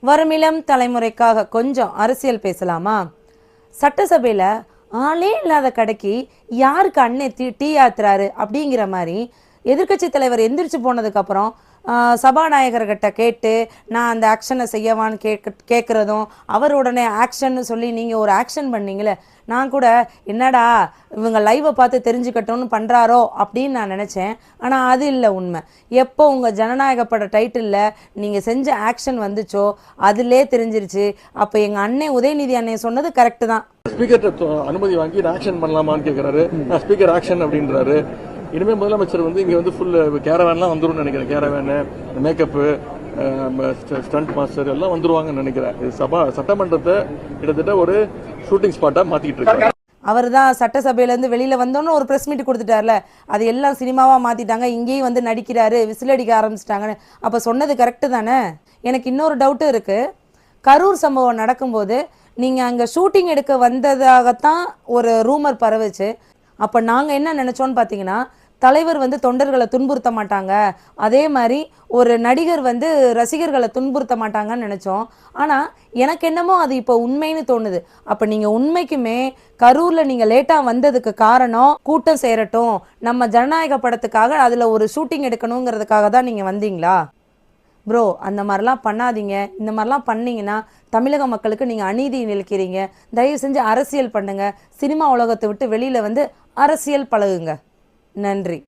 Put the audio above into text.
வரும் இளம் தலைமுறைக்காக கொஞ்சம் அரசியல் பேசலாமா? சட்டசபையில் ஆளே இல்லாத கடைக்கு யாருக்கு அண்ணே டீ ஆத்துறாரு அப்படிங்கிற மாதிரி எதிர்க்கட்சி தலைவர் எந்திரிச்சு போனதுக்கப்புறம் சபாநாயகர்கிட்ட கேட்டு நான் அந்த ஆக்ஷனை செய்யவான்னு கேட்குறதும் அவர் உடனே ஆக்ஷன்னு சொல்லி நீங்கள் ஒரு ஆக்ஷன் பண்ணீங்களே, நான் கூட என்னடா இவங்க லைவை பார்த்து தெரிஞ்சுக்கட்டும்னு பண்ணுறாரோ அப்படின்னு நான் நினச்சேன். ஆனால் அது இல்லை உண்மை. எப்போ உங்கள் ஜனநாயகப்பட டைட்டிலில் நீங்கள் செஞ்ச ஆக்ஷன் வந்துச்சோ அதிலே தெரிஞ்சிருச்சு. அப்போ எங்கள் அண்ணே உதயநிதி அண்ணே சொன்னது கரெக்டு தான். ஸ்பீக்கர் அனுமதி வாங்கி ஆக்ஷன் பண்ணலாமான்னு கேட்குறாரு. ஸ்பீக்கர் ஆக்ஷன் அப்படின்றாரு. இனிமேல் முதலமைச்சர் இங்கே ஃபுல் கேரவேன்லாம் வந்துடும் நினைக்கிறேன். கேரவேனு, மேக்கப்பு, ஸ்டண்ட் மாஸ்டர் எல்லாம் வந்துருவாங்கன்னு நினைக்கிறேன். சட்டமன்றத்தை கிட்டத்தட்ட ஒரு ஷூட்டிங் ஸ்பாட்டாக மாற்றிட்டு இருக்காங்க. அவர் தான் சட்டசபையிலேருந்து வெளியில் வந்தோன்னு ஒரு ப்ரெஸ் மீட் கொடுத்துட்டார்ல, அது எல்லாம் சினிமாவாக மாற்றிட்டாங்க. இங்கேயும் நடிக்கிறாரு, விசிலடிக்க ஆரம்பிச்சிட்டாங்கன்னு. அப்போ சொன்னது கரெக்டு தானே? எனக்கு இன்னொரு டவுட்டு இருக்குது. கரூர் சம்பவம் நடக்கும்போது நீங்கள் அங்கே ஷூட்டிங் எடுக்க வந்ததாகத்தான் ஒரு ரூமர் பரவுச்சு. அப்போ நாங்கள் என்ன நினச்சோன்னு பார்த்தீங்கன்னா, தலைவர் தொண்டர்களை துன்புறுத்த மாட்டாங்க, அதே மாதிரி ஒரு நடிகர் ரசிகர்களை துன்புறுத்த மாட்டாங்கன்னு நினச்சோம். ஆனால் எனக்கு என்னமோ அது இப்போ உண்மைன்னு தோணுது. அப்போ நீங்கள் உண்மைக்குமே கரூரில் நீங்கள் லேட்டாக வந்ததுக்கு காரணம் கூட்டம் சேரட்டும், நம்ம ஜனநாயக படத்துக்காக அதில் ஒரு ஷூட்டிங் எடுக்கணுங்கிறதுக்காக தான் நீங்கள் வந்தீங்களா? ப்ரோ, அந்த மாதிரிலாம் பண்ணாதீங்க. இந்த மாதிரிலாம் பண்ணிங்கன்னா தமிழக மக்களுக்கு நீங்கள் அநீதி நிலைக்கிறீங்க. தயவு செஞ்சு அரசியல் பண்ணுங்கள். சினிமா உலகத்தை விட்டு வெளியில் அரசியல் பழகுங்க. நன்றி.